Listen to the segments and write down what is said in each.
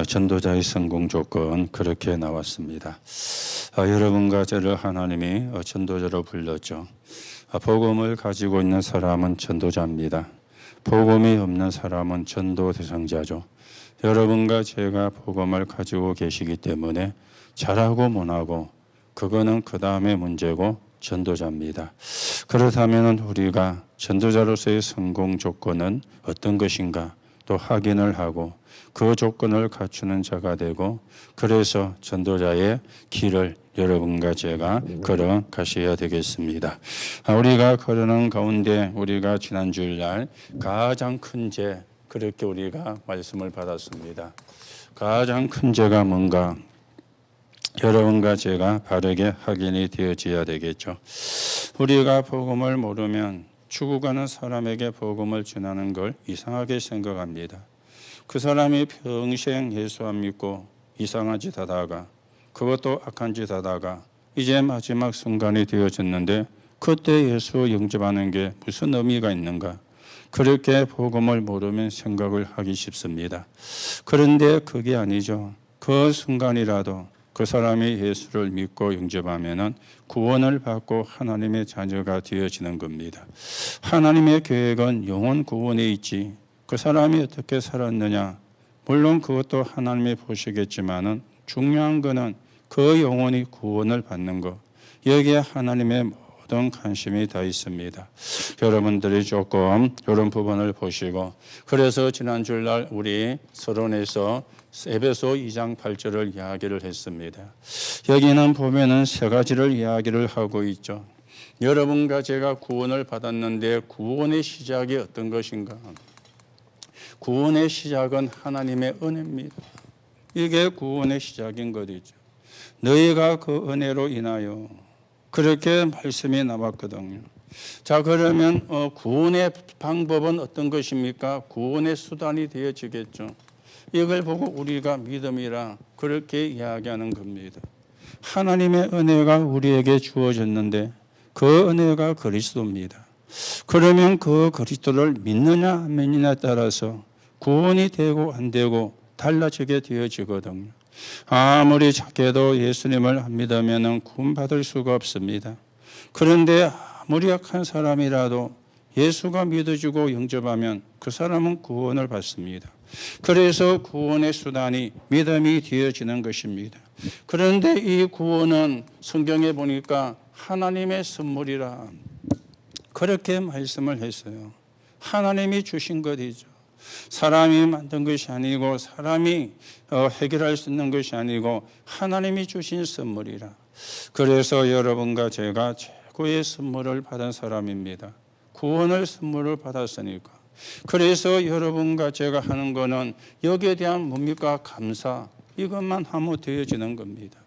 전도자의 성공 조건 그렇게 나왔습니다. 여러분과 저를 하나님이 전도자로 불렀죠. 복음을 가지고 있는 사람은 전도자입니다. 복음이 없는 사람은 전도 대상자죠. 여러분과 제가 복음을 가지고 계시기 때문에 잘하고 못하고 그거는 그 다음의 문제고 전도자입니다. 그렇다면 우리가 전도자로서의 성공 조건은 어떤 것인가 또 확인을 하고 그 조건을 갖추는 자가 되고, 그래서 전도자의 길을 여러분과 제가 걸어가셔야 되겠습니다. 우리가 걸어가는 가운데 우리가 지난 주일날 가장 큰 죄, 그렇게 우리가 말씀을 받았습니다. 가장 큰 죄가 뭔가 여러분과 제가 바르게 확인이 되어져야 되겠죠. 우리가 복음을 모르면 죽어가는 사람에게 복음을 전하는 걸 이상하게 생각합니다. 그 사람이 평생 예수 안 믿고 이상한 짓 하다가, 그것도 악한 짓 하다가 이제 마지막 순간이 되어졌는데 그때 예수 영접하는 게 무슨 의미가 있는가? 그렇게 복음을 모르면 생각을 하기 쉽습니다. 그런데 그게 아니죠. 그 순간이라도 그 사람이 예수를 믿고 영접하면은 구원을 받고 하나님의 자녀가 되어지는 겁니다. 하나님의 계획은 영혼 구원에 있지, 그 사람이 어떻게 살았느냐, 물론 그것도 하나님이 보시겠지만은 중요한 거는 그 영혼이 구원을 받는 것, 여기에 하나님의 모든 관심이 다 있습니다. 여러분들이 조금 이런 부분을 보시고, 그래서 지난 주일날 우리 서론에서 에베소 2장 8절을 이야기를 했습니다. 여기는 보면은 세 가지를 이야기를 하고 있죠. 여러분과 제가 구원을 받았는데 구원의 시작이 어떤 것인가? 구원의 시작은 하나님의 은혜입니다. 이게 구원의 시작인 것이죠. 너희가 그 은혜로 인하여, 그렇게 말씀이 나왔거든요. 자, 그러면 구원의 방법은 어떤 것입니까? 구원의 수단이 되어지겠죠. 이걸 보고 우리가 믿음이라 그렇게 이야기하는 겁니다. 하나님의 은혜가 우리에게 주어졌는데 그 은혜가 그리스도입니다. 그러면 그 그리스도를 믿느냐 안 믿느냐에 따라서 구원이 되고 안 되고 달라지게 되어지거든요. 아무리 작게도 예수님을 안 믿으면 구원받을 수가 없습니다. 그런데 아무리 약한 사람이라도 예수가 믿어지고 영접하면 그 사람은 구원을 받습니다. 그래서 구원의 수단이 믿음이 되어지는 것입니다. 그런데 이 구원은 성경에 보니까 하나님의 선물이라 그렇게 말씀을 했어요. 하나님이 주신 것이죠. 사람이 만든 것이 아니고 사람이 해결할 수 있는 것이 아니고 하나님이 주신 선물이라. 그래서 여러분과 제가 최고의 선물을 받은 사람입니다. 구원을 선물을 받았으니까. 그래서 여러분과 제가 하는 거는 여기에 대한 뭡니까? 감사. 이것만 하면 되어지는 겁니다.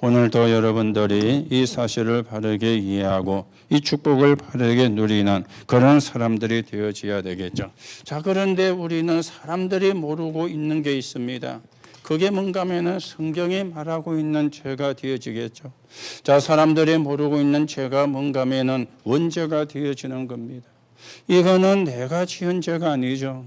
오늘도 여러분들이 이 사실을 바르게 이해하고 이 축복을 바르게 누리는 그런 사람들이 되어져야 되겠죠. 자, 그런데 우리는 사람들이 모르고 있는 게 있습니다. 그게 뭔가 하면은 성경이 말하고 있는 죄가 되어지겠죠. 자, 사람들이 모르고 있는 죄가 뭔가 하면은 원죄가 되어지는 겁니다. 이거는 내가 지은 죄가 아니죠.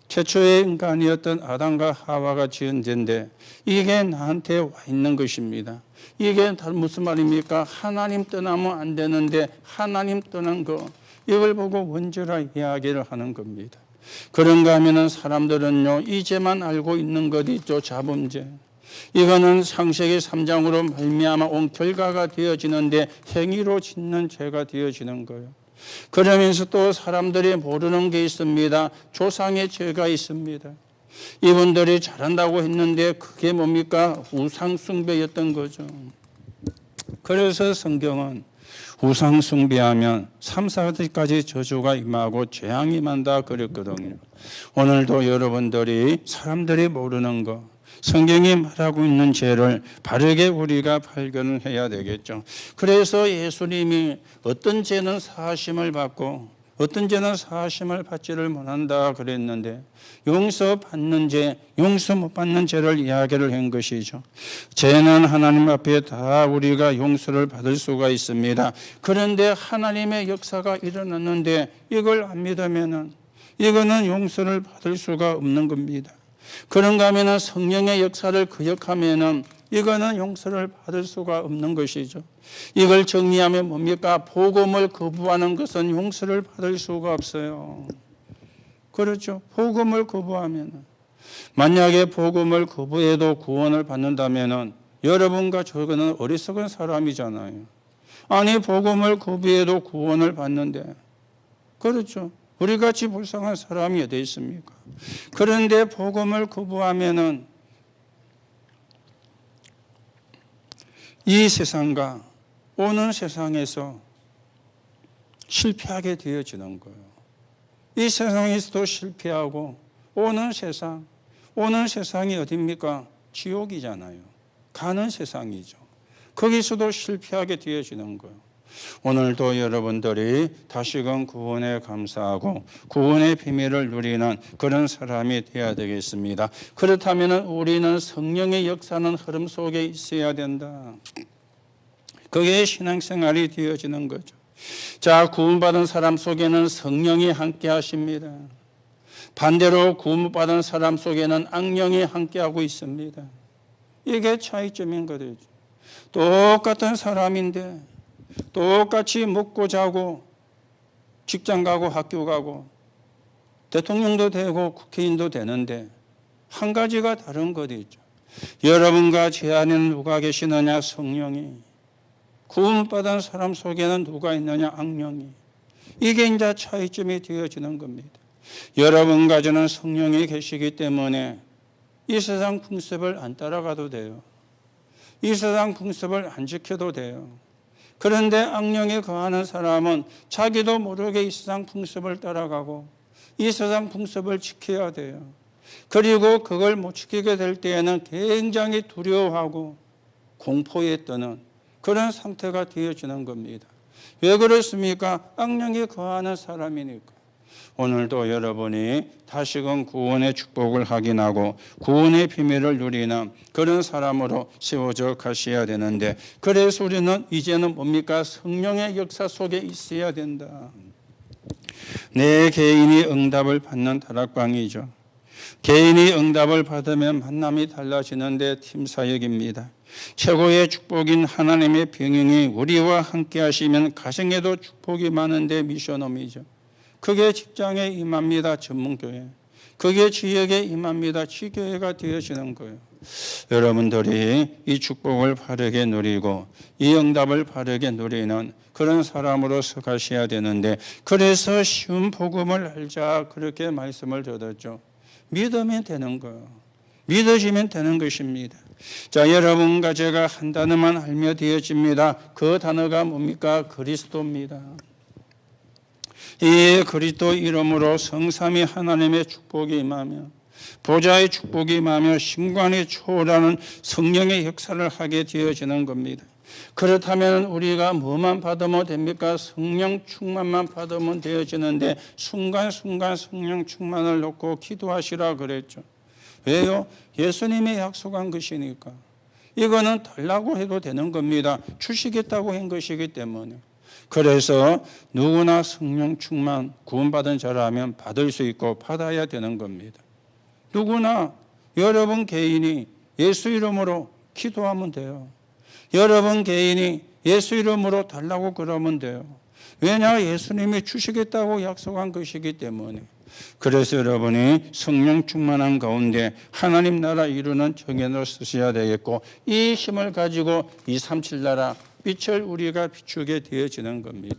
최초의 인간이었던 아담과 하와가 지은 죄인데 이게 나한테 와 있는 것입니다. 이게 무슨 말입니까? 하나님 떠나면 안 되는데 하나님 떠난 거, 이걸 보고 원죄라 이야기를 하는 겁니다. 그런가 하면은 사람들은요, 이 죄만 알고 있는 것 있죠. 자범죄. 이거는 창세기 3장으로 말미암아 온 결과가 되어지는데 행위로 짓는 죄가 되어지는 거예요. 그러면서 또 사람들이 모르는 게 있습니다. 조상의 죄가 있습니다. 이분들이 잘한다고 했는데 그게 뭡니까? 우상숭배였던 거죠. 그래서 성경은 우상숭배하면 3, 4가지 저주가 임하고 재앙이 임한다 그랬거든요. 오늘도 여러분들이 사람들이 모르는 거, 성경이 말하고 있는 죄를 바르게 우리가 발견을 해야 되겠죠. 그래서 예수님이 어떤 죄는 사하심을 받고 어떤 죄는 사하심을 받지를 못한다 그랬는데, 용서받는 죄, 용서 못 받는 죄를 이야기를 한 것이죠. 죄는 하나님 앞에 다 우리가 용서를 받을 수가 있습니다. 그런데 하나님의 역사가 일어났는데 이걸 안 믿으면은 이거는 용서를 받을 수가 없는 겁니다. 그런가 하면 성령의 역사를 거역하면 이거는 용서를 받을 수가 없는 것이죠. 이걸 정리하면 뭡니까? 복음을 거부하는 것은 용서를 받을 수가 없어요. 그렇죠. 복음을 거부하면, 만약에 복음을 거부해도 구원을 받는다면 여러분과 저거는 어리석은 사람이잖아요. 아니, 복음을 거부해도 구원을 받는데, 그렇죠. 우리같이 불쌍한 사람이 어디 있습니까? 그런데 복음을 거부하면은 이 세상과 오는 세상에서 실패하게 되어지는 거예요. 이 세상에서도 실패하고 오는 세상이 어디입니까? 지옥이잖아요. 가는 세상이죠. 거기서도 실패하게 되어지는 거예요. 오늘도 여러분들이 다시금 구원에 감사하고 구원의 비밀을 누리는 그런 사람이 되어야 되겠습니다. 그렇다면 우리는 성령의 역사는 흐름 속에 있어야 된다. 그게 신앙생활이 되어지는 거죠. 자, 구원받은 사람 속에는 성령이 함께 하십니다. 반대로 구원받은 사람 속에는 악령이 함께하고 있습니다. 이게 차이점인 거죠. 똑같은 사람인데 똑같이 먹고 자고 직장 가고 학교 가고 대통령도 되고 국회의원도 되는데 한 가지가 다른 것이죠. 여러분과 제 안에는 누가 계시느냐? 성령이. 구원받은 사람 속에는 누가 있느냐? 악령이. 이게 이제 차이점이 되어지는 겁니다. 여러분과 저는 성령이 계시기 때문에 이 세상 풍습을 안 따라가도 돼요. 이 세상 풍습을 안 지켜도 돼요. 그런데 악령에 거하는 사람은 자기도 모르게 이 세상 풍습을 따라가고 이 세상 풍습을 지켜야 돼요. 그리고 그걸 못 지키게 될 때에는 굉장히 두려워하고 공포에 떠는 그런 상태가 되어지는 겁니다. 왜 그렇습니까? 악령에 거하는 사람이니까. 오늘도 여러분이 다시금 구원의 축복을 확인하고 구원의 비밀을 누리는 그런 사람으로 세워져 가셔야 되는데, 그래서 우리는 이제는 뭡니까? 성령의 역사 속에 있어야 된다. 내 개인이 응답을 받는 다락방이죠. 개인이 응답을 받으면 만남이 달라지는데 팀 사역입니다. 최고의 축복인 하나님의 병행이 우리와 함께 하시면 가정에도 축복이 많은데 미션홈이죠. 그게 직장에 임합니다. 전문교회. 그게 지역에 임합니다. 지교회가 되어지는 거예요. 여러분들이 이 축복을 바르게 누리고 이 응답을 바르게 누리는 그런 사람으로서 가셔야 되는데, 그래서 쉬운 복음을 알자 그렇게 말씀을 드렸죠. 믿으면 되는 거예요. 믿어지면 되는 것입니다. 자, 여러분과 제가 한 단어만 알며 되어집니다. 그 단어가 뭡니까? 그리스도입니다. 이 그리스도 이름으로 성삼위 하나님의 축복이 임하며 보좌의 축복이 임하며 신관이 초월하는 성령의 역사를 하게 되어지는 겁니다. 그렇다면 우리가 뭐만 받으면 됩니까? 성령 충만만 받으면 되어지는데, 순간순간 성령 충만을 놓고 기도하시라 그랬죠. 왜요? 예수님이 약속한 것이니까. 이거는 달라고 해도 되는 겁니다. 주시겠다고 한 것이기 때문에. 그래서 누구나 성령 충만 구원받은 자라면 받을 수 있고 받아야 되는 겁니다. 누구나 여러분 개인이 예수 이름으로 기도하면 돼요. 여러분 개인이 예수 이름으로 달라고 그러면 돼요. 왜냐? 예수님이 주시겠다고 약속한 것이기 때문에. 그래서 여러분이 성령 충만한 가운데 하나님 나라 이루는 정연을 쓰셔야 되겠고, 이 힘을 가지고 237 나라 빛을 우리가 비추게 되어지는 겁니다.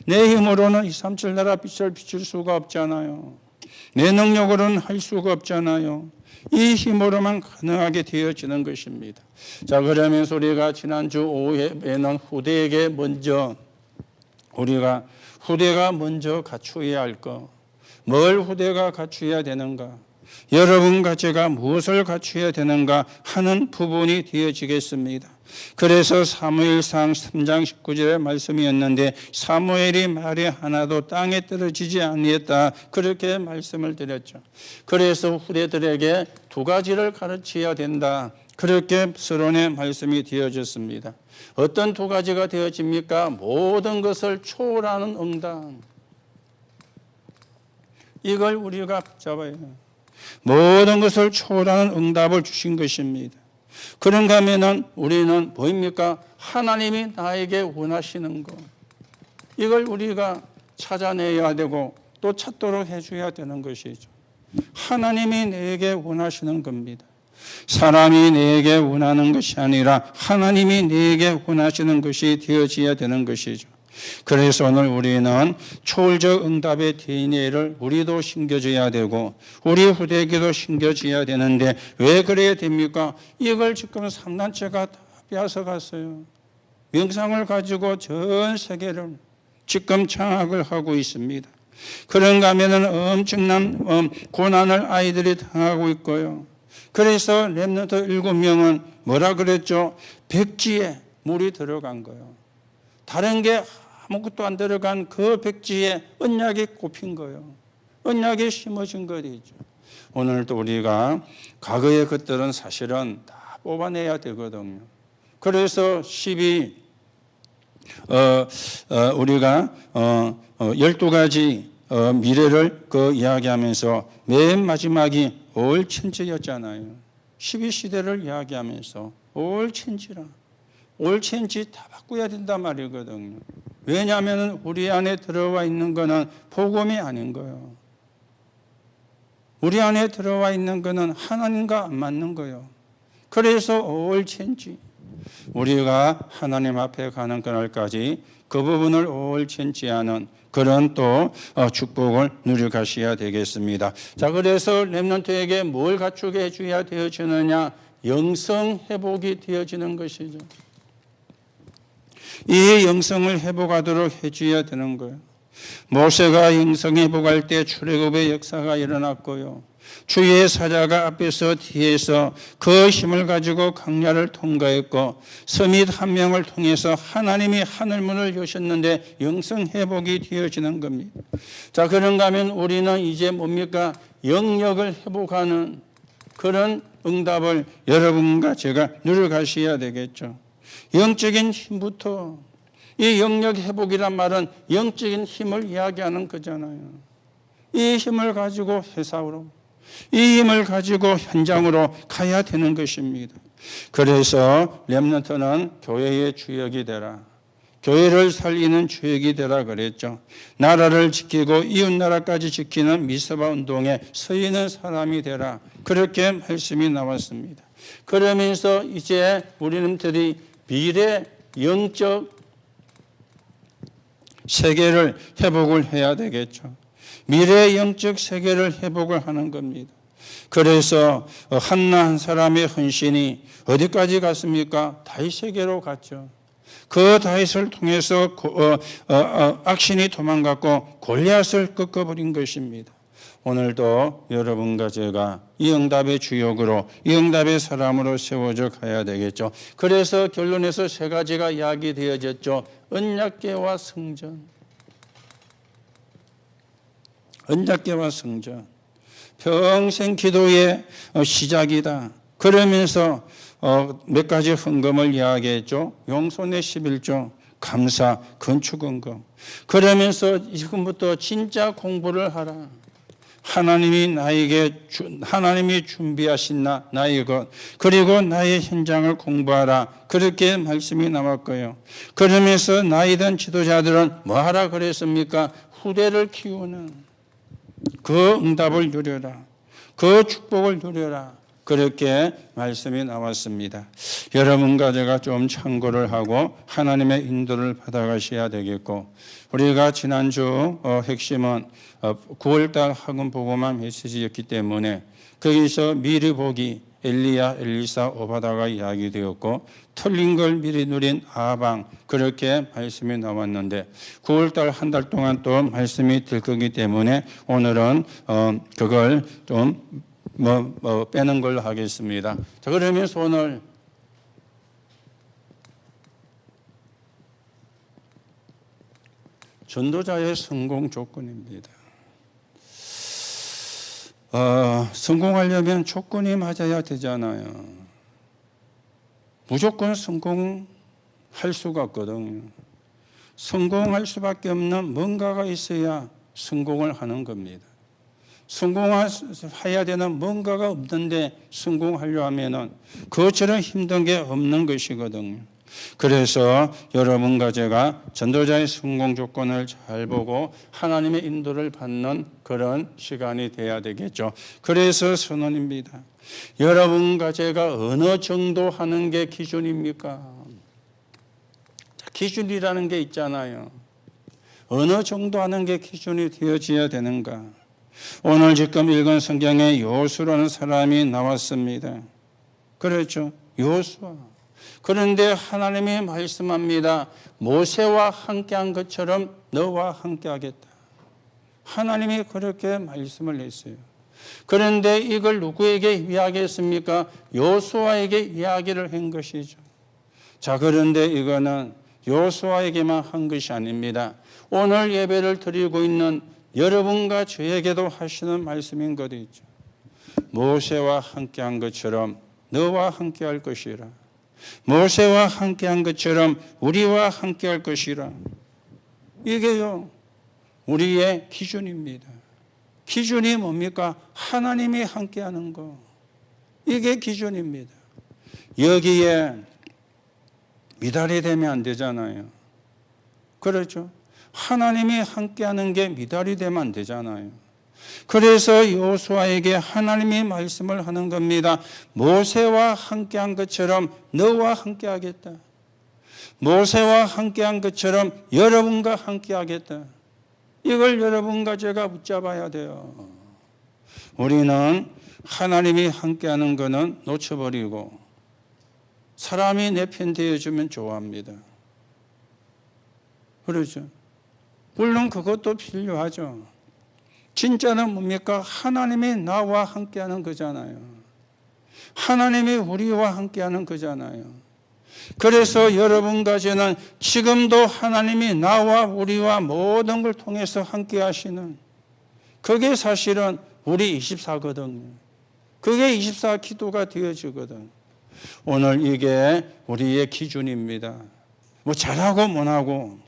내 힘으로는 237 나라 빛을 비출 수가 없잖아요. 내 능력으로는 할 수가 없잖아요. 이 힘으로만 가능하게 되어지는 것입니다. 자, 그러면서 우리가 지난주 오후에는 후대에게 먼저, 우리가 후대가 먼저 갖추어야 할 것, 뭘 후대가 갖추어야 되는가, 여러분과 제가 무엇을 갖추어야 되는가 하는 부분이 되어지겠습니다. 그래서 사무엘상 3장 19절의 말씀이었는데, 사무엘이 말이 하나도 땅에 떨어지지 아니했다 그렇게 말씀을 드렸죠. 그래서 후대들에게 두 가지를 가르쳐야 된다 그렇게 서론의 말씀이 되어졌습니다. 어떤 두 가지가 되어집니까? 모든 것을 초월하는 응답. 이걸 우리가 붙잡아야 해요. 모든 것을 초월하는 응답을 주신 것입니다. 그런가 하면은 우리는 보입니까? 하나님이 나에게 원하시는 것. 이걸 우리가 찾아내야 되고 또 찾도록 해줘야 되는 것이죠. 하나님이 내게 원하시는 겁니다. 사람이 내게 원하는 것이 아니라 하나님이 내게 원하시는 것이 되어져야 되는 것이죠. 그래서 오늘 우리는 초월적 응답의 DNA를 우리도 심겨줘야 되고 우리 후대에게도 심겨줘야 되는데 왜 그래야 됩니까? 이걸 지금 3단체가 다 빼앗아갔어요. 명상을 가지고 전 세계를 지금 장악을 하고 있습니다. 그런가 하면은 엄청난 고난을 아이들이 당하고 있고요. 그래서 렘넌트 7명은 뭐라 그랬죠? 백지에 물이 들어간 거예요. 다른 게 아무것도 안 들어간 그 백지에 언약이 꼽힌 거예요. 언약이 심어진 것이죠. 오늘도 우리가 과거의 것들은 사실은 다 뽑아내야 되거든요. 그래서 우리가 12가지 미래를 이야기하면서 맨 마지막이 올 천지였잖아요. 12시대를 이야기하면서 올 천지라. 올 천지 다 바꿔야 된단 말이거든요. 왜냐하면 우리 안에 들어와 있는 거는 복음이 아닌 거예요. 우리 안에 들어와 있는 거는 하나님과 안 맞는 거예요. 그래서 올 천지. 우리가 하나님 앞에 가는 그날까지 그 부분을 올 천지하는 그런 또 축복을 누려가셔야 되겠습니다. 자, 그래서 렘넌트에게 뭘 갖추게 해줘야 되어지느냐? 영성 회복이 되어지는 것이죠. 이 영성을 회복하도록 해줘야 되는 거예요. 모세가 영성 회복할 때 출애굽의 역사가 일어났고요. 주의 사자가 앞에서 뒤에서 그 힘을 가지고 강야를 통과했고 서밋 한 명을 통해서 하나님이 하늘문을 여셨는데 영성 회복이 되어지는 겁니다. 자, 그런가 하면 우리는 이제 뭡니까? 영역을 회복하는 그런 응답을 여러분과 제가 누려가셔야 되겠죠. 영적인 힘부터, 이 영역 회복이란 말은 영적인 힘을 이야기하는 거잖아요. 이 힘을 가지고 회사로, 이 힘을 가지고 현장으로 가야 되는 것입니다. 그래서 렘넌트는 교회의 주역이 되라. 교회를 살리는 주역이 되라 그랬죠. 나라를 지키고 이웃나라까지 지키는 미스바 운동에 서 있는 사람이 되라. 그렇게 말씀이 나왔습니다. 그러면서 이제 우리들이 미래 영적 세계를 회복을 해야 되겠죠. 미래 영적 세계를 회복을 하는 겁니다. 그래서 한나 한 사람의 헌신이 어디까지 갔습니까? 다윗 세계로 갔죠. 그 다윗을 통해서 악신이 도망갔고 골리앗을 꺾어버린 것입니다. 오늘도 여러분과 제가 이 응답의 주역으로, 이 응답의 사람으로 세워져 가야 되겠죠. 그래서 결론에서 세 가지가 이야기되어졌죠. 언약궤와 성전. 언약궤와 성전. 평생 기도의 시작이다. 그러면서 몇 가지 헌금을 이야기했죠. 용손의 11조, 감사, 건축 헌금. 그러면서 지금부터 진짜 공부를 하라. 하나님이 준비하신 나의 것, 그리고 나의 현장을 공부하라. 그렇게 말씀이 나왔고요. 그러면서 나이든 지도자들은 뭐 하라 그랬습니까? 후대를 키우는 그 응답을 누려라. 그 축복을 누려라. 그렇게 말씀이 나왔습니다. 여러분과 제가 좀 참고를 하고 하나님의 인도를 받아가셔야 되겠고, 우리가 지난주 핵심은 9월달 학원 보고만 메시지였기 때문에 거기서 미리 보기 엘리야, 엘리사, 오바다가 이야기되었고 틀린 걸 미리 누린 아방, 그렇게 말씀이 나왔는데 9월달 한 달 동안 또 말씀이 될 거기 때문에 오늘은 그걸 좀 빼는 걸로 하겠습니다. 자, 그러면서 오늘 전도자의 성공 조건입니다. 성공하려면 조건이 맞아야 되잖아요. 무조건 성공할 수가 없거든요. 성공할 수밖에 없는 뭔가가 있어야 성공을 하는 겁니다. 성공해야 되는 뭔가가 없는데 성공하려 하면은 그것처럼 힘든 게 없는 것이거든요. 그래서 여러분과 제가 전도자의 성공 조건을 잘 보고 하나님의 인도를 받는 그런 시간이 돼야 되겠죠. 그래서 선언입니다. 여러분과 제가 어느 정도 하는 게 기준입니까? 기준이라는 게 있잖아요. 어느 정도 하는 게 기준이 되어져야 되는가? 오늘 지금 읽은 성경에 요수라는 사람이 나왔습니다. 그렇죠? 요수아. 그런데 하나님이 말씀합니다. 모세와 함께한 것처럼 너와 함께하겠다. 하나님이 그렇게 말씀을 했어요. 그런데 이걸 누구에게 이야기했습니까? 요수아에게 이야기를 한 것이죠. 자, 그런데 이거는 요수아에게만 한 것이 아닙니다. 오늘 예배를 드리고 있는 여러분과 저에게도 하시는 말씀인 것이죠. 모세와 함께한 것처럼 너와 함께할 것이라. 모세와 함께한 것처럼 우리와 함께할 것이라. 이게요, 우리의 기준입니다. 기준이 뭡니까? 하나님이 함께하는 거. 이게 기준입니다. 여기에 미달이 되면 안 되잖아요. 그렇죠? 하나님이 함께하는 게 미달이 되면 안 되잖아요. 그래서 여호수아에게 하나님이 말씀을 하는 겁니다. 모세와 함께한 것처럼 너와 함께하겠다. 모세와 함께한 것처럼 여러분과 함께하겠다. 이걸 여러분과 제가 붙잡아야 돼요. 우리는 하나님이 함께하는 것은 놓쳐버리고 사람이 내 편 되어주면 좋아합니다. 그렇죠? 물론 그것도 필요하죠. 진짜는 뭡니까? 하나님이 나와 함께하는 거잖아요. 하나님이 우리와 함께하는 거잖아요. 그래서 여러분과 저는 지금도 하나님이 나와 우리와 모든 걸 통해서 함께 하시는, 그게 사실은 우리 24거든요. 그게 24 기도가 되어지거든. 오늘 이게 우리의 기준입니다. 뭐 잘하고 못하고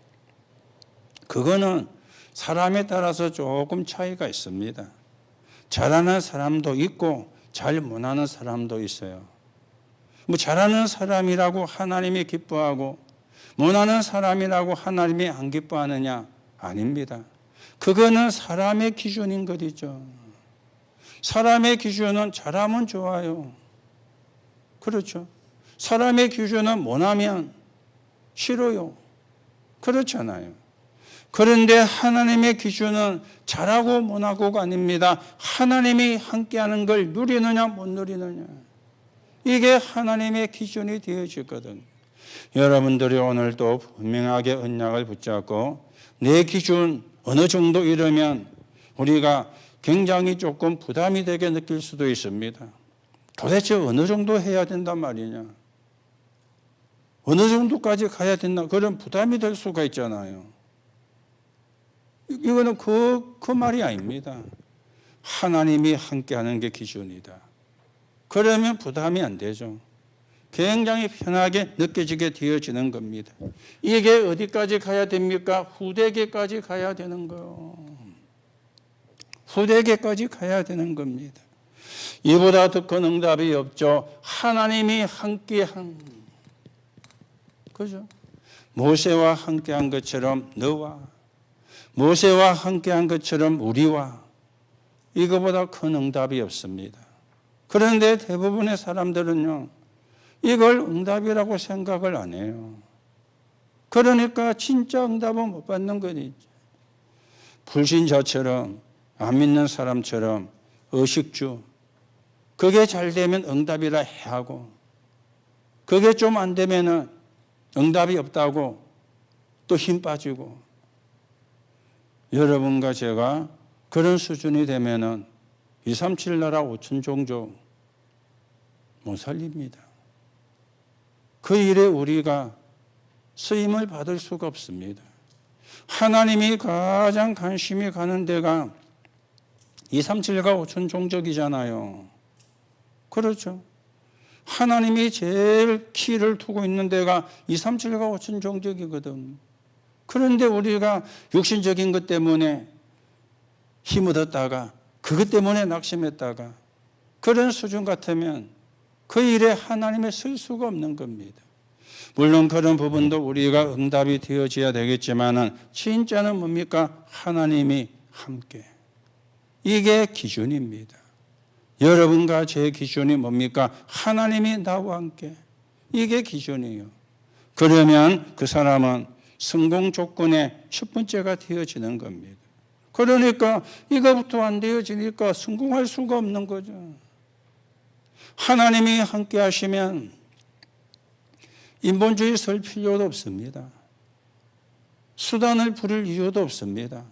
그거는 사람에 따라서 조금 차이가 있습니다. 잘하는 사람도 있고 잘 못하는 사람도 있어요. 뭐 잘하는 사람이라고 하나님이 기뻐하고 못하는 사람이라고 하나님이 안 기뻐하느냐? 아닙니다. 그거는 사람의 기준인 것이죠. 사람의 기준은 잘하면 좋아요. 그렇죠. 사람의 기준은 못하면 싫어요. 그렇잖아요. 그런데 하나님의 기준은 잘하고 못하고가 아닙니다. 하나님이 함께하는 걸 누리느냐 못 누리느냐. 이게 하나님의 기준이 되어지거든. 여러분들이 오늘도 분명하게 언약을 붙잡고 내 기준 어느 정도 이르면 우리가 굉장히 조금 부담이 되게 느낄 수도 있습니다. 도대체 어느 정도 해야 된단 말이냐? 어느 정도까지 가야 된다? 그런 부담이 될 수가 있잖아요. 이거는 그 말이 아닙니다. 하나님이 함께하는 게 기준이다. 그러면 부담이 안 되죠. 굉장히 편하게 느껴지게 되어지는 겁니다. 이게 어디까지 가야 됩니까? 후대계까지 가야 되는 거예요. 후대계까지 가야 되는 겁니다. 이보다 더 큰 응답이 없죠. 하나님이 함께한, 그죠? 모세와 함께한 것처럼 너와, 모세와 함께한 것처럼 우리와, 이거보다 큰 응답이 없습니다. 그런데 대부분의 사람들은요, 이걸 응답이라고 생각을 안 해요. 그러니까 진짜 응답은 못 받는 거지. 불신자처럼, 안 믿는 사람처럼, 의식주, 그게 잘 되면 응답이라 해야 하고, 그게 좀 안 되면은 응답이 없다고 또 힘 빠지고, 여러분과 제가 그런 수준이 되면은 237 나라 5천 종족 못 살립니다. 그 일에 우리가 쓰임을 받을 수가 없습니다. 하나님이 가장 관심이 가는 데가 237과 5천 종족이잖아요. 그렇죠. 하나님이 제일 키를 두고 있는 데가 237과 5천 종족이거든. 그런데 우리가 육신적인 것 때문에 힘 얻었다가 그것 때문에 낙심했다가 그런 수준 같으면 그 일에 하나님의 쓸 수가 없는 겁니다. 물론 그런 부분도 우리가 응답이 되어져야 되겠지만은 진짜는 뭡니까? 하나님이 함께. 이게 기준입니다. 여러분과 제 기준이 뭡니까? 하나님이 나와 함께. 이게 기준이에요. 그러면 그 사람은 성공 조건의 첫 번째가 되어지는 겁니다. 그러니까 이거부터 안 되어지니까 성공할 수가 없는 거죠. 하나님이 함께 하시면 인본주의 쓸 필요도 없습니다. 수단을 부릴 이유도 없습니다.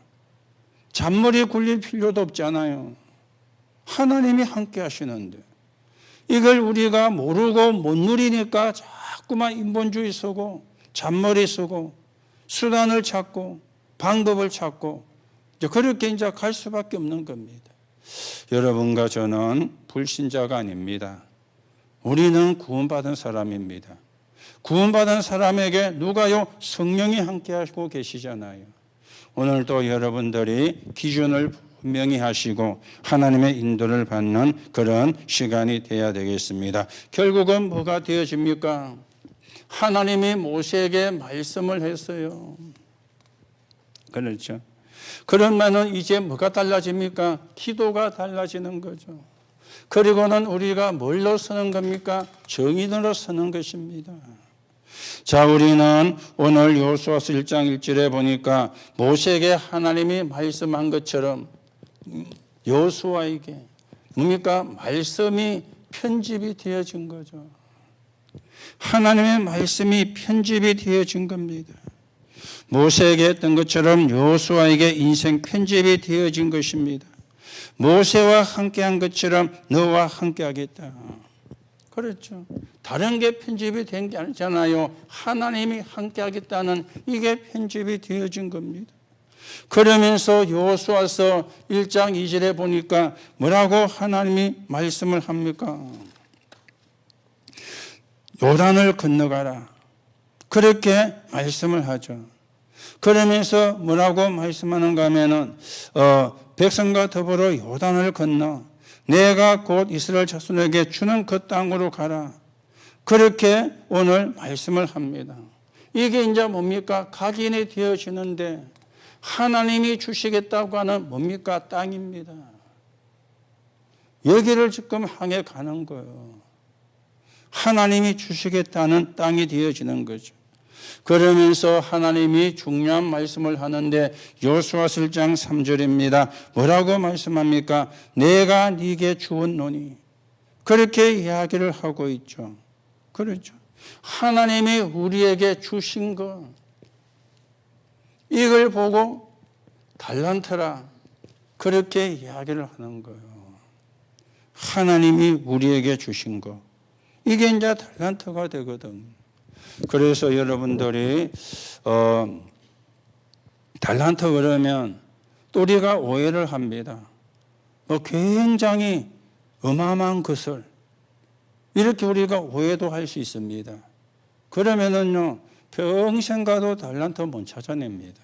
잔머리 굴릴 필요도 없잖아요. 하나님이 함께 하시는데 이걸 우리가 모르고 못 누리니까 자꾸만 인본주의 쓰고 잔머리 쓰고 수단을 찾고 방법을 찾고 그렇게 이제 갈 수밖에 없는 겁니다. 여러분과 저는 불신자가 아닙니다. 우리는 구원받은 사람입니다. 구원받은 사람에게 누가요? 성령이 함께하고 계시잖아요. 오늘도 여러분들이 기준을 분명히 하시고 하나님의 인도를 받는 그런 시간이 되어야 되겠습니다. 결국은 뭐가 되어집니까? 하나님이 모세에게 말씀을 했어요. 그렇죠. 그러면은 이제 뭐가 달라집니까? 기도가 달라지는 거죠. 그리고는 우리가 뭘로 서는 겁니까? 정인으로 서는 것입니다. 자, 우리는 오늘 여호수아서 1장 1절에 보니까 모세에게 하나님이 말씀한 것처럼 여호수아에게 뭡니까? 말씀이 편집이 되어진 거죠. 하나님의 말씀이 편집이 되어진 겁니다. 모세에게 했던 것처럼 여호수아에게 인생 편집이 되어진 것입니다. 모세와 함께한 것처럼 너와 함께하겠다. 그렇죠. 다른 게 편집이 된 게 아니잖아요. 하나님이 함께하겠다는 이게 편집이 되어진 겁니다. 그러면서 여호수아서 1장 2절에 보니까 뭐라고 하나님이 말씀을 합니까? 요단을 건너가라. 그렇게 말씀을 하죠. 그러면서 뭐라고 말씀하는가 하면은 백성과 더불어 요단을 건너 내가 곧 이스라엘 자손에게 주는 그 땅으로 가라. 그렇게 오늘 말씀을 합니다. 이게 이제 뭡니까? 각인이 되어지는데 하나님이 주시겠다고 하는 뭡니까? 땅입니다. 여기를 지금 향해 가는 거예요. 하나님이 주시겠다는 땅이 되어지는 거죠. 그러면서 하나님이 중요한 말씀을 하는데 여호수아서 1장 3절입니다. 뭐라고 말씀합니까? 내가 네게 주었노니. 그렇게 이야기를 하고 있죠. 그렇죠. 하나님이 우리에게 주신 것 이걸 보고 달란트라 그렇게 이야기를 하는 거예요. 하나님이 우리에게 주신 것 이게 이제 달란트가 되거든. 그래서 여러분들이 달란트 그러면 또 우리가 오해를 합니다. 굉장히 어마어마한 것을 이렇게 우리가 오해도 할 수 있습니다. 그러면은요 평생 가도 달란트 못 찾아냅니다.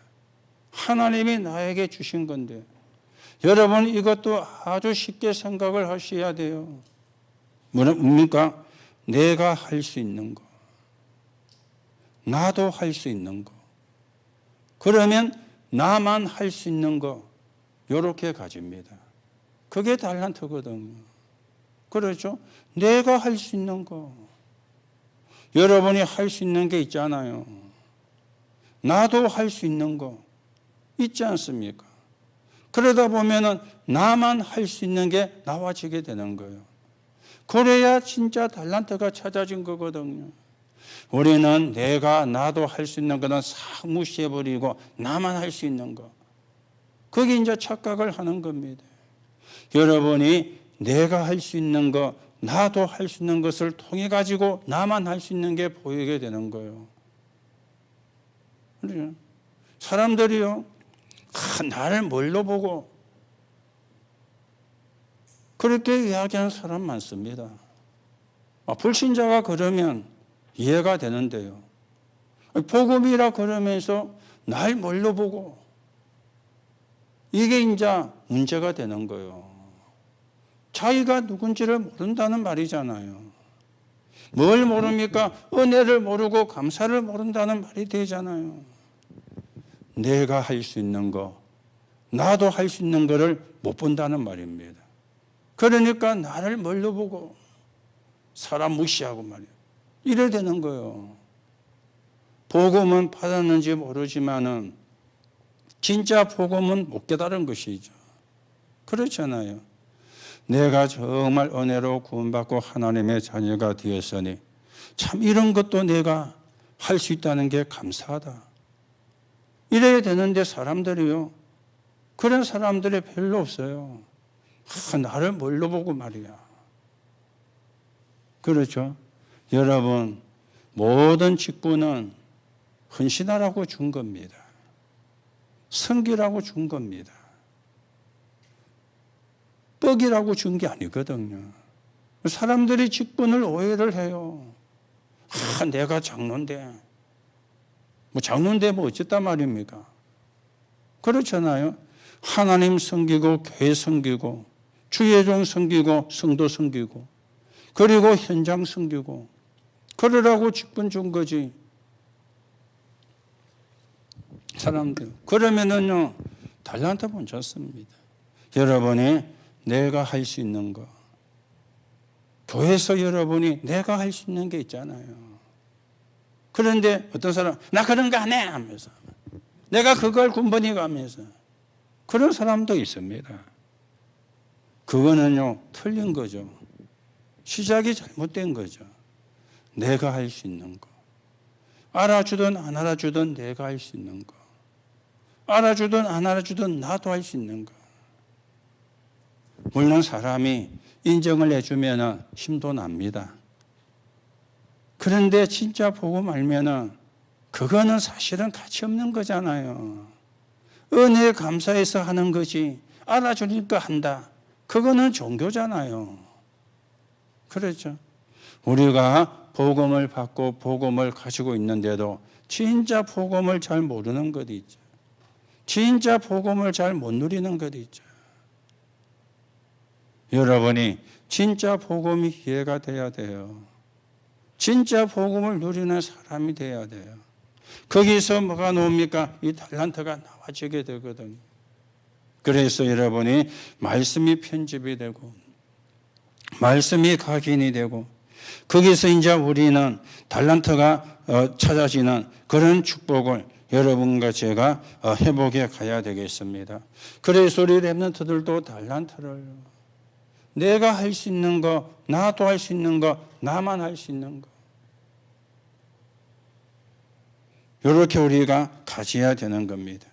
하나님이 나에게 주신 건데 여러분 이것도 아주 쉽게 생각을 하셔야 돼요. 뭡니까? 내가 할 수 있는 거. 나도 할 수 있는 거. 그러면 나만 할 수 있는 거 이렇게 가집니다. 그게 달란트거든요. 그렇죠? 내가 할 수 있는 거. 여러분이 할 수 있는 게 있잖아요. 나도 할 수 있는 거 있지 않습니까? 그러다 보면은 나만 할 수 있는 게 나와지게 되는 거예요. 그래야 진짜 달란트가 찾아진 거거든요. 우리는 내가 나도 할 수 있는 거는 싹 무시해버리고 나만 할 수 있는 거. 그게 이제 착각을 하는 겁니다. 여러분이 내가 할 수 있는 거, 나도 할 수 있는 것을 통해 가지고 나만 할 수 있는 게 보이게 되는 거예요. 그렇죠? 사람들이요, 나를 뭘로 보고 그렇게 이야기하는 사람 많습니다. 불신자가 그러면 이해가 되는데요. 복음이라 그러면서 날 뭘로 보고 이게 이제 문제가 되는 거예요. 자기가 누군지를 모른다는 말이잖아요. 뭘 모릅니까? 은혜를 모르고 감사를 모른다는 말이 되잖아요. 내가 할 수 있는 거, 나도 할 수 있는 거를 못 본다는 말입니다. 그러니까 나를 멀리 보고 사람 무시하고 말이에요. 이래 되는 거예요. 복음은 받았는지 모르지만은 진짜 복음은 못 깨달은 것이죠. 그렇잖아요. 내가 정말 은혜로 구원받고 하나님의 자녀가 되었으니 참 이런 것도 내가 할 수 있다는 게 감사하다. 이래야 되는데 사람들이요. 그런 사람들이 별로 없어요. 나를 뭘로 보고 말이야. 그렇죠. 여러분, 모든 직분은 헌신하라고 준 겁니다. 섬기라고 준 겁니다. 뻑이라고 준 게 아니거든요. 사람들이 직분을 오해를 해요. 내가 장로인데. 장로인데 어쨌단 말입니까? 그렇잖아요. 하나님 섬기고, 교회 섬기고, 주의 종 섬기고, 성도 섬기고, 그리고 현장 섬기고, 그러라고 직분 준 거지. 사람들. 그러면은요, 달란트 못 줬습니다. 여러분이 내가 할 수 있는 거. 교회에서 여러분이 내가 할 수 있는 게 있잖아요. 그런데 어떤 사람, 나 그런 거 안 해! 하면서. 내가 그걸 군번이 가면서. 그런 사람도 있습니다. 그거는요, 틀린 거죠. 시작이 잘못된 거죠. 내가 할 수 있는 거. 알아주든 안 알아주든 내가 할 수 있는 거. 알아주든 안 알아주든 나도 할 수 있는 거. 물론 사람이 인정을 해주면 힘도 납니다. 그런데 진짜 복음 알면은 그거는 사실은 가치 없는 거잖아요. 은혜에 감사해서 하는 거지. 알아주니까 한다. 그거는 종교잖아요. 그렇죠. 우리가 복음을 받고 복음을 가지고 있는데도 진짜 복음을 잘 모르는 것 있죠. 진짜 복음을 잘 못 누리는 것 있죠. 여러분이 진짜 복음이 이해가 돼야 돼요. 진짜 복음을 누리는 사람이 돼야 돼요. 거기서 뭐가 나옵니까? 이 달란트가 나와지게 되거든요. 그래서 여러분이 말씀이 편집이 되고 말씀이 각인이 되고 거기서 이제 우리는 달란트가 찾아지는 그런 축복을 여러분과 제가 회복해 가야 되겠습니다. 그래서 우리 렘넌트들도 달란트를 내가 할 수 있는 거, 나도 할 수 있는 거, 나만 할 수 있는 거. 이렇게 우리가 가져야 되는 겁니다.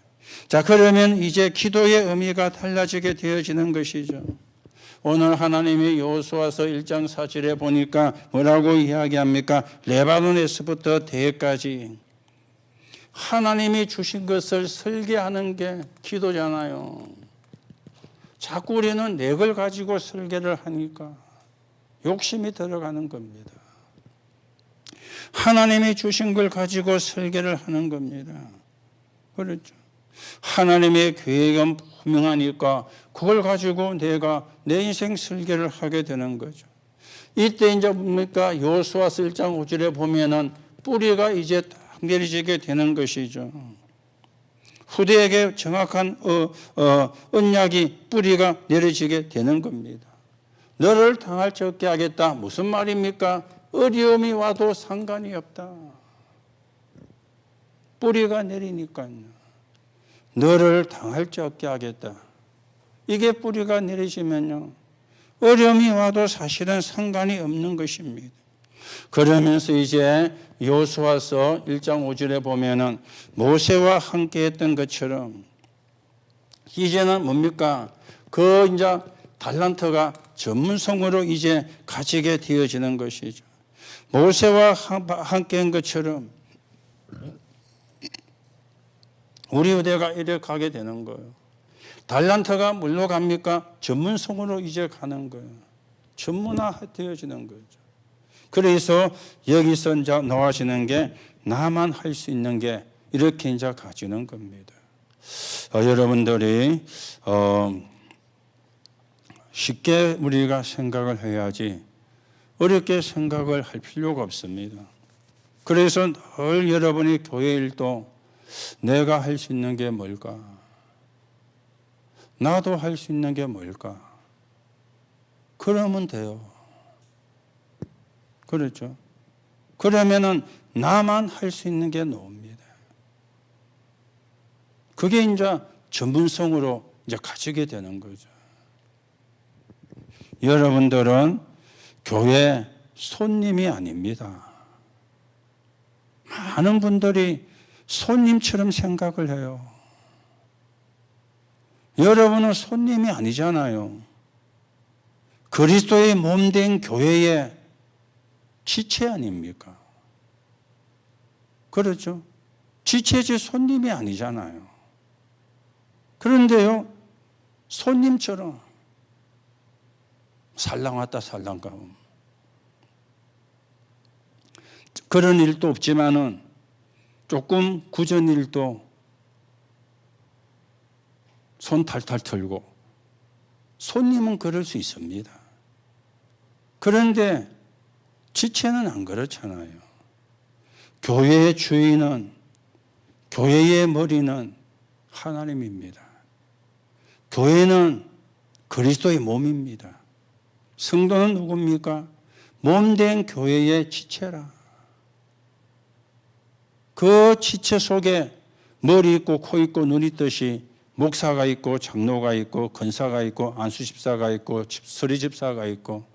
자, 그러면 이제 기도의 의미가 달라지게 되어지는 것이죠. 오늘 하나님이 여호수아서 1장 4절에 보니까 뭐라고 이야기합니까? 레바논에서부터 대까지 하나님이 주신 것을 설계하는 게 기도잖아요. 자꾸 우리는 내 걸 가지고 설계를 하니까 욕심이 들어가는 겁니다. 하나님이 주신 걸 가지고 설계를 하는 겁니다. 그렇죠. 하나님의 계획은 분명하니까 그걸 가지고 내가 내 인생 설계를 하게 되는 거죠. 이때 이제 뭡니까? 여호수아서 1장 5절에 보면은 뿌리가 이제 딱 내려지게 되는 것이죠. 후대에게 정확한 언약이 뿌리가 내려지게 되는 겁니다. 너를 당할 자 없게 하겠다. 무슨 말입니까? 어려움이 와도 상관이 없다. 뿌리가 내리니까요. 너를 당할 자 없게 하겠다. 이게 뿌리가 내리시면요. 어려움이 와도 사실은 상관이 없는 것입니다. 그러면서 이제 여호수아서 1장 5절에 보면은 모세와 함께 했던 것처럼 이제는 뭡니까? 그 이제 달란트가 전문성으로 이제 가지게 되어지는 것이죠. 모세와 함께 한 것처럼 우리 의대가 이래 가게 되는 거예요. 달란트가 뭘로 갑니까? 전문성으로 이제 가는 거예요. 전문화 되어지는 거죠. 그래서 여기서 이제 나와지는 게 나만 할 수 있는 게 이렇게 이제 가지는 겁니다. 여러분들이 쉽게 우리가 생각을 해야지 어렵게 생각을 할 필요가 없습니다. 그래서 늘 여러분이 교회 일도 내가 할 수 있는 게 뭘까? 나도 할 수 있는 게 뭘까? 그러면 돼요. 그렇죠? 그러면은 나만 할 수 있는 게 나옵니다. 그게 이제 전문성으로 이제 가지게 되는 거죠. 여러분들은 교회 손님이 아닙니다. 많은 분들이 손님처럼 생각을 해요. 여러분은 손님이 아니잖아요. 그리스도의 몸된 교회의 지체 아닙니까? 그렇죠? 지체지 손님이 아니잖아요. 그런데요, 손님처럼 살랑 왔다 살랑 가고 그런 일도 없지만은 조금 굳은 일도 손 탈탈 털고 손님은 그럴 수 있습니다. 그런데 지체는 안 그렇잖아요. 교회의 주인은, 교회의 머리는 하나님입니다. 교회는 그리스도의 몸입니다. 성도는 누굽니까? 몸된 교회의 지체라. 그 지체 속에 머리 있고 코 있고 눈 있듯이 목사가 있고 장로가 있고 권사가 있고 안수집사가 있고 서리집사가 있고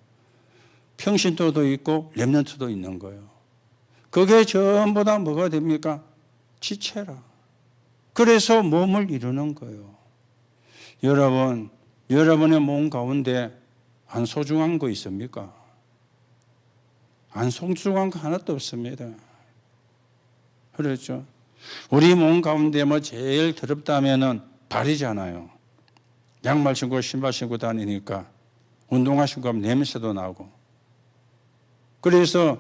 평신도도 있고 렘넌트도 있는 거예요. 그게 전부 다 뭐가 됩니까? 지체라. 그래서 몸을 이루는 거예요. 여러분, 여러분의 몸 가운데 안 소중한 거 있습니까? 안 소중한 거 하나도 없습니다. 그렇죠? 우리 몸 가운데 뭐 제일 더럽다면은 발이잖아요. 양말 신고 신발 신고 다니니까 운동화 신고 하면 냄새도 나고. 그래서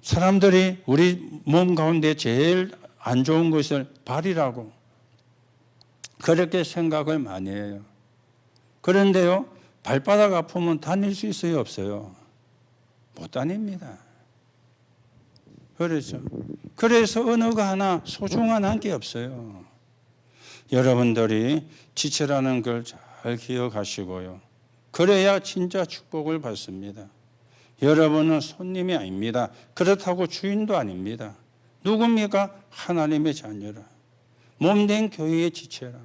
사람들이 우리 몸 가운데 제일 안 좋은 것을 발이라고 그렇게 생각을 많이 해요. 그런데요, 발바닥 아프면 다닐 수 있어요, 없어요? 못 다닙니다. 그렇죠? 그래서 어느 거 하나 소중한 한 게 없어요. 여러분들이 지체라는 걸 잘 기억하시고요. 그래야 진짜 축복을 받습니다. 여러분은 손님이 아닙니다. 그렇다고 주인도 아닙니다. 누굽니까? 하나님의 자녀라. 몸된 교회의 지체라.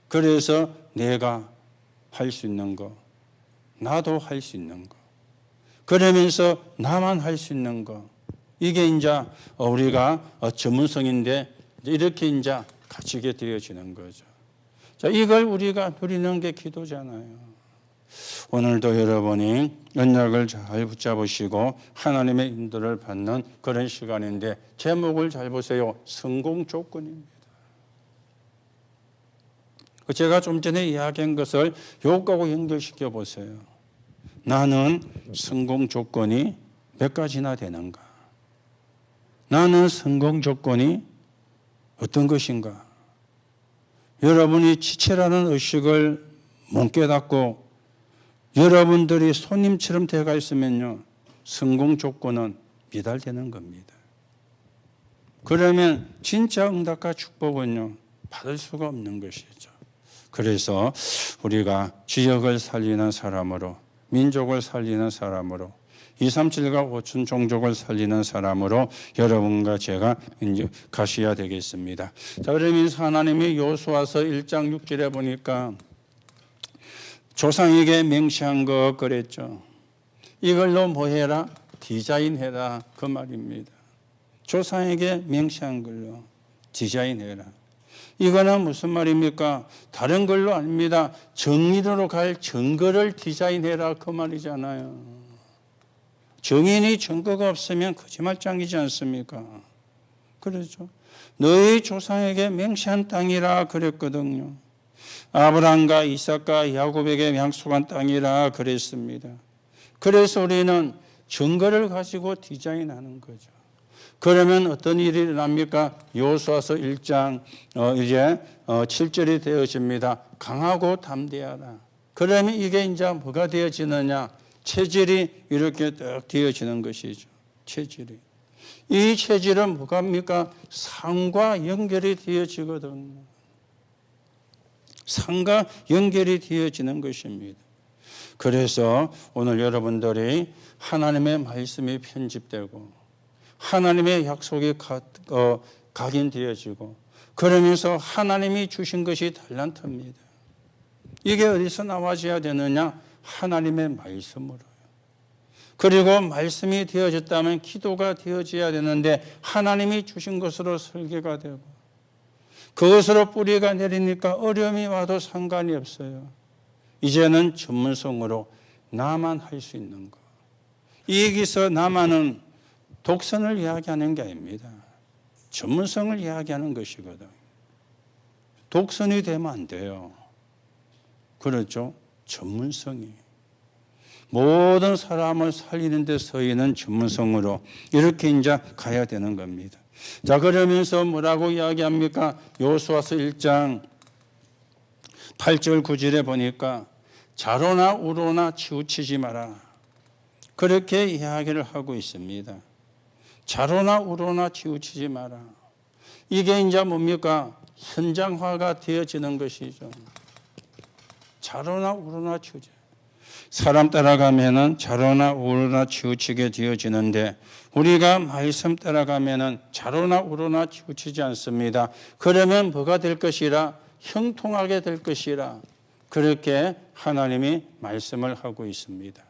그래서 내가 할 수 있는 거, 나도 할 수 있는 거, 그러면서 나만 할 수 있는 거, 이게 이제 우리가 전문성인데 이렇게 이제 갖추게 되어지는 거죠. 자, 이걸 우리가 누리는 게 기도잖아요. 오늘도 여러분이 언약을 잘 붙잡으시고 하나님의 인도를 받는 그런 시간인데 제목을 잘 보세요. 성공 조건입니다. 제가 좀 전에 이야기한 것을 요거하고 연결시켜 보세요. 나는 성공 조건이 몇 가지나 되는가? 나는 성공 조건이 어떤 것인가? 여러분이 지체라는 의식을 못 깨닫고 여러분들이 손님처럼 되어가 있으면요, 성공 조건은 미달되는 겁니다. 그러면 진짜 응답과 축복은요, 받을 수가 없는 것이죠. 그래서 우리가 지역을 살리는 사람으로, 민족을 살리는 사람으로, 237과 5천 종족을 살리는 사람으로 여러분과 제가 이제 가셔야 되겠습니다. 자, 그러면서 하나님이 여호수아서 1장 6절에 보니까 조상에게 맹세한 거 그랬죠. 이걸로 뭐 해라? 디자인해라. 그 말입니다. 조상에게 맹세한 걸로 디자인해라. 이거는 무슨 말입니까? 다른 걸로 아닙니다. 정의로 갈 증거를 디자인해라. 그 말이잖아요. 정인이 증거가 없으면 거짓말장이지 않습니까? 그렇죠. 너희 조상에게 맹세한 땅이라 그랬거든요. 아브라함과 이삭과 야곱에게 약속한 땅이라 그랬습니다. 그래서 우리는 증거를 가지고 디자인하는 거죠. 그러면 어떤 일이 일어납니까? 여호수아서 1장 이제 7절이 되어집니다. 강하고 담대하라. 그러면 이게 이제 뭐가 되어지느냐? 체질이 이렇게 딱 되어지는 것이죠. 체질이. 이 체질은 뭐갑니까? 상과 연결이 되어지거든요. 상과 연결이 되어지는 것입니다. 그래서 오늘 여러분들이 하나님의 말씀이 편집되고 하나님의 약속이 각인되어지고 그러면서 하나님이 주신 것이 달란트입니다. 이게 어디서 나와줘야 되느냐? 하나님의 말씀으로요. 그리고 말씀이 되어졌다면 기도가 되어져야 되는데 하나님이 주신 것으로 설계가 되고 그것으로 뿌리가 내리니까 어려움이 와도 상관이 없어요. 이제는 전문성으로 나만 할 수 있는 거. 여기서 나만은 독선을 이야기하는 게 아닙니다. 전문성을 이야기하는 것이거든. 독선이 되면 안 돼요. 그렇죠? 전문성이. 모든 사람을 살리는 데 서있는 전문성으로 이렇게 이제 가야 되는 겁니다. 자, 그러면서 뭐라고 이야기합니까? 여호수아서 1장 8절 9절에 보니까 좌로나 우로나 치우치지 마라. 그렇게 이야기를 하고 있습니다. 좌로나 우로나 치우치지 마라. 이게 이제 뭡니까? 현장화가 되어지는 것이죠. 좌로나 우로나 치우치지. 사람 따라가면은 좌로나 우로나 치우치게 되어지는데 우리가 말씀 따라가면은 좌로나 우로나 치우치지 않습니다. 그러면 뭐가 될 것이라? 형통하게 될 것이라. 그렇게 하나님이 말씀을 하고 있습니다.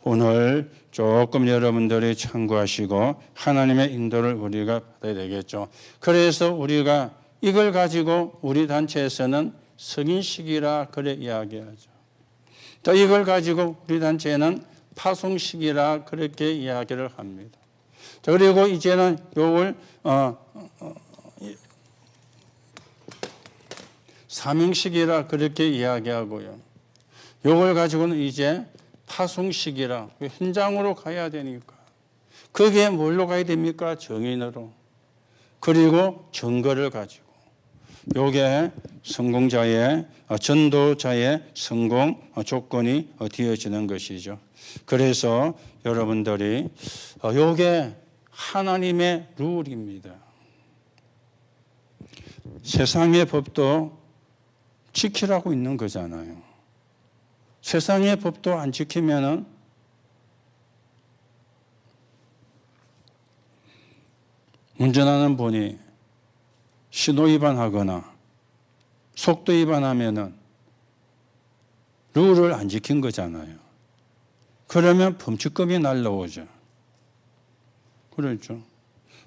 오늘 조금 여러분들이 참고하시고 하나님의 인도를 우리가 받아야 되겠죠. 그래서 우리가 이걸 가지고 우리 단체에서는 성인식이라 그래 이야기하죠. 또 이걸 가지고 우리 단체는 파송식이라 그렇게 이야기를 합니다. 자, 그리고 이제는 요걸 사명식이라 그렇게 이야기하고요. 요걸 가지고는 이제 파송식이라 현장으로 가야 되니까. 그게 뭘로 가야 됩니까? 정인으로. 그리고 증거를 가지고. 요게 성공자의 전도자의 성공 조건이 되어지는 것이죠. 그래서 여러분들이 요게 하나님의 룰입니다. 세상의 법도 지키라고 있는 거잖아요. 세상의 법도 안 지키면은 운전하는 분이 신호 위반하거나 속도 위반하면은 룰을 안 지킨 거잖아요. 그러면 범칙금이 날라오죠. 그렇죠.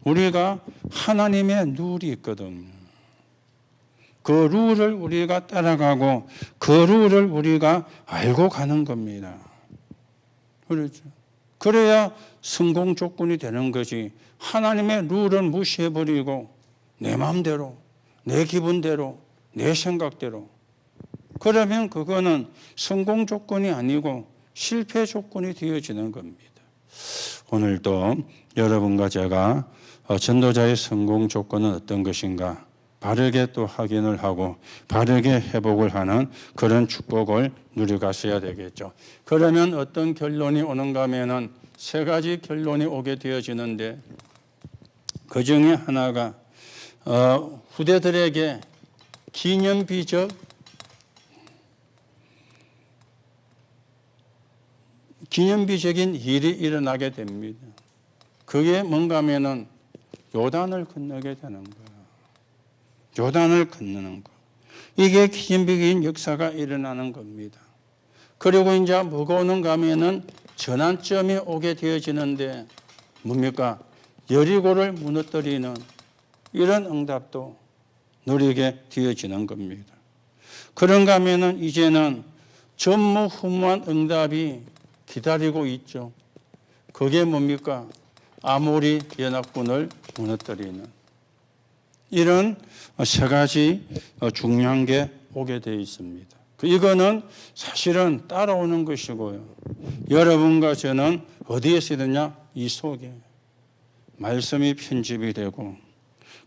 우리가 하나님의 룰이 있거든요. 그 룰을 우리가 따라가고 그 룰을 우리가 알고 가는 겁니다. 그렇죠. 그래야 성공 조건이 되는 것이 하나님의 룰을 무시해버리고 내 마음대로, 내 기분대로, 내 생각대로. 그러면 그거는 성공 조건이 아니고 실패 조건이 되어지는 겁니다. 오늘도 여러분과 제가 전도자의 성공 조건은 어떤 것인가 바르게 또 확인을 하고 바르게 회복을 하는 그런 축복을 누려가셔야 되겠죠. 그러면 어떤 결론이 오는가 하면은 세 가지 결론이 오게 되어지는데 그 중에 하나가 후대들에게 기념비적인 일이 일어나게 됩니다. 그게 뭔가 하면은 요단을 건너게 되는 거예요. 요단을 건너는 거. 이게 기념비적인 역사가 일어나는 겁니다. 그리고 이제 뭐가 오는가 하면은 전환점이 오게 되어지는데 뭡니까? 여리고를 무너뜨리는 이런 응답도 누리게 되어지는 겁니다. 그런가 하면은 이제는 전무후무한 응답이 기다리고 있죠. 그게 뭡니까? 아모리 연합군을 무너뜨리는 이런 세 가지 중요한 게 오게 되어 있습니다. 이거는 사실은 따라오는 것이고요. 여러분과 저는 어디에 쓰느냐? 이 속에 말씀이 편집이 되고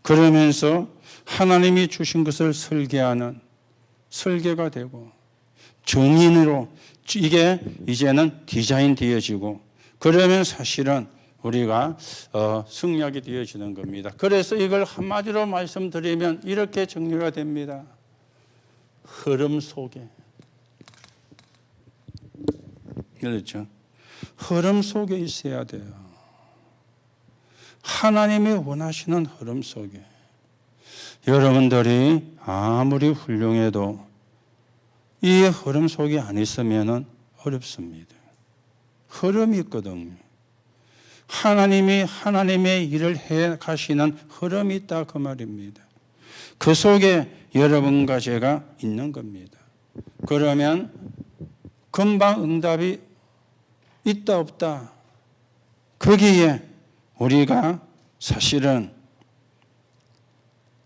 그러면서 하나님이 주신 것을 설계하는 설계가 되고 정인으로 이게 이제는 디자인 되어지고 그러면 사실은 우리가 승리하게 되어지는 겁니다. 그래서 이걸 한마디로 말씀드리면 이렇게 정리가 됩니다. 흐름 속에. 그렇죠. 흐름 속에 있어야 돼요. 하나님이 원하시는 흐름 속에. 여러분들이 아무리 훌륭해도 이 흐름 속에 안 있으면 어렵습니다. 흐름이 있거든요. 하나님이 하나님의 일을 해 가시는 흐름이 있다 그 말입니다. 그 속에 여러분과 제가 있는 겁니다. 그러면 금방 응답이 있다 없다. 거기에 우리가 사실은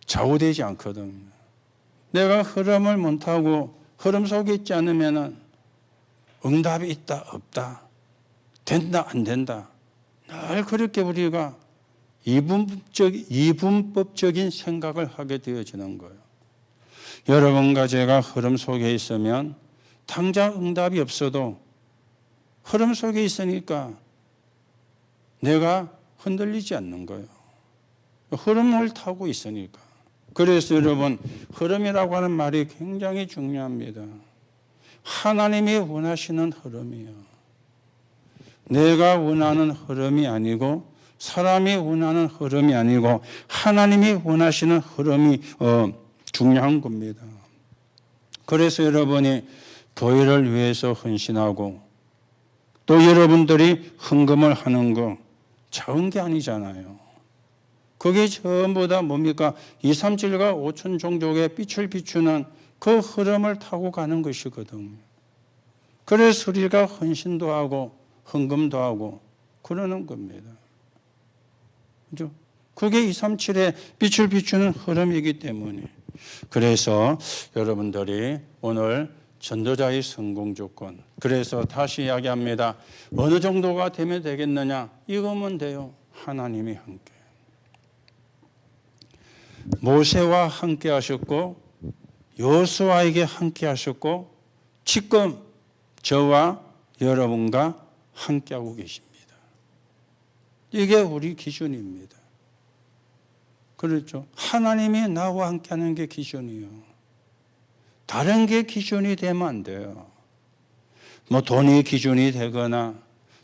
좌우되지 않거든요. 내가 흐름을 못 타고 흐름 속에 있지 않으면 응답이 있다 없다. 된다 안 된다. 늘 그렇게 우리가 이분법적인 생각을 하게 되어지는 거예요. 여러분과 제가 흐름 속에 있으면 당장 응답이 없어도 흐름 속에 있으니까 내가 흔들리지 않는 거예요. 흐름을 타고 있으니까. 그래서 여러분 흐름이라고 하는 말이 굉장히 중요합니다. 하나님이 원하시는 흐름이에요. 내가 원하는 흐름이 아니고 사람이 원하는 흐름이 아니고 하나님이 원하시는 흐름이 중요한 겁니다. 그래서 여러분이 교회를 위해서 헌신하고 또 여러분들이 헌금을 하는 거 작은 게 아니잖아요. 그게 전부 다 뭡니까? 237과 5천 종족의 빛을 비추는 그 흐름을 타고 가는 것이거든요. 그래서 우리가 헌신도 하고 헌금도 하고 그러는 겁니다. 그죠? 그게 237의 빛을 비추는 흐름이기 때문에. 그래서 여러분들이 오늘 전도자의 성공 조건. 그래서 다시 이야기합니다. 어느 정도가 되면 되겠느냐? 이거면 돼요. 하나님이 함께. 모세와 함께 하셨고 여호수아에게 함께 하셨고 지금 저와 여러분과 함께하고 계십니다. 이게 우리 기준입니다. 그렇죠. 하나님이 나와 함께하는 게 기준이에요. 다른 게 기준이 되면 안 돼요. 뭐 돈이 기준이 되거나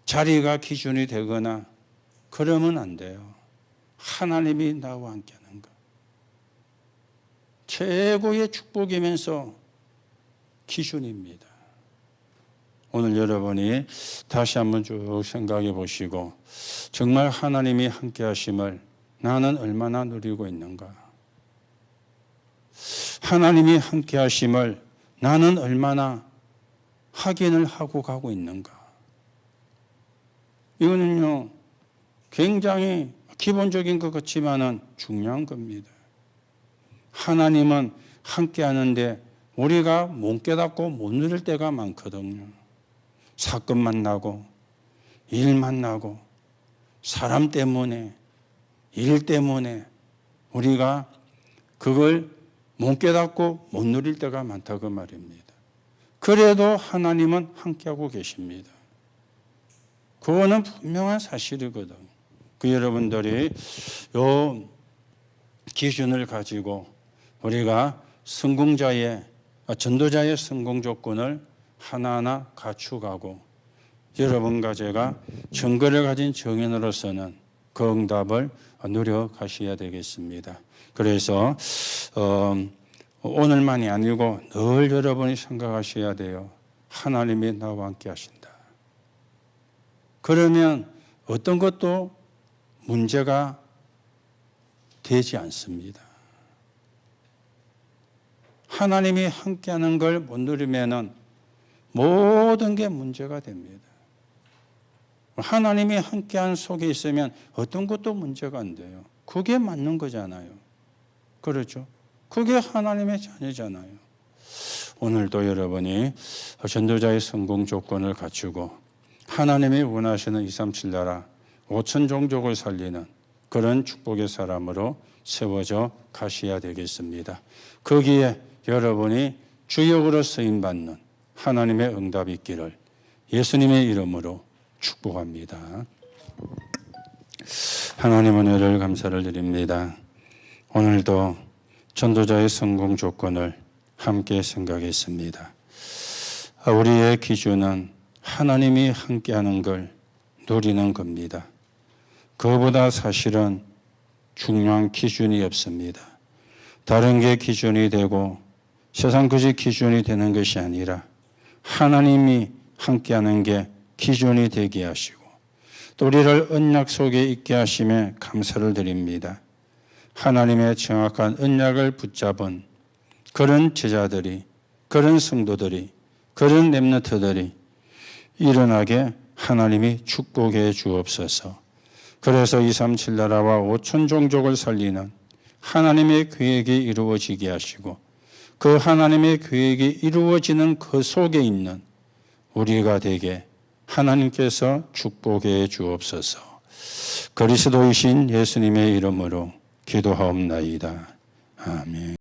자리가 기준이 되거나 그러면 안 돼요. 하나님이 나와 함께하는 거. 최고의 축복이면서 기준입니다. 오늘 여러분이 다시 한번 쭉 생각해 보시고 정말 하나님이 함께 하심을 나는 얼마나 누리고 있는가? 하나님이 함께 하심을 나는 얼마나 확인을 하고 가고 있는가? 이거는요, 굉장히 기본적인 것 같지만은 중요한 겁니다. 하나님은 함께 하는데 우리가 못 깨닫고 못 누릴 때가 많거든요. 사건 만나고 일 만나고 사람 때문에 일 때문에 우리가 그걸 못 깨닫고 못 누릴 때가 많다고 말입니다. 그래도 하나님은 함께하고 계십니다. 그거는 분명한 사실이거든. 그 여러분들이 요 기준을 가지고 우리가 성공자의 전도자의 성공 조건을 하나하나 갖추가고 여러분과 제가 증거를 가진 증인으로서는 그 응답을 누려가셔야 되겠습니다. 그래서 오늘만이 아니고 늘 여러분이 생각하셔야 돼요. 하나님이 나와 함께 하신다. 그러면 어떤 것도 문제가 되지 않습니다. 하나님이 함께하는 걸 못 누리면은 모든 게 문제가 됩니다. 하나님이 함께한 속에 있으면 어떤 것도 문제가 안 돼요. 그게 맞는 거잖아요. 그렇죠? 그게 하나님의 자녀잖아요. 오늘도 여러분이 전도자의 성공 조건을 갖추고 하나님이 원하시는 237 나라 5천 종족을 살리는 그런 축복의 사람으로 세워져 가셔야 되겠습니다. 거기에 여러분이 주역으로 쓰임받는 하나님의 응답이 있기를 예수님의 이름으로 축복합니다. 하나님 은혜를 감사를 드립니다. 오늘도 전도자의 성공 조건을 함께 생각했습니다. 우리의 기준은 하나님이 함께하는 걸 누리는 겁니다. 그보다 사실은 중요한 기준이 없습니다. 다른 게 기준이 되고 세상 것이 기준이 되는 것이 아니라 하나님이 함께하는 게 기준이 되게 하시고 또 우리를 언약 속에 있게 하심에 감사를 드립니다. 하나님의 정확한 언약을 붙잡은 그런 제자들이, 그런 성도들이, 그런 렘넌트들이 일어나게 하나님이 축복해 주옵소서. 그래서 237 나라와 5천 종족을 살리는 하나님의 계획이 이루어지게 하시고 그 하나님의 계획이 이루어지는 그 속에 있는 우리가 되게 하나님께서 축복해 주옵소서. 그리스도이신 예수님의 이름으로 기도하옵나이다. 아멘.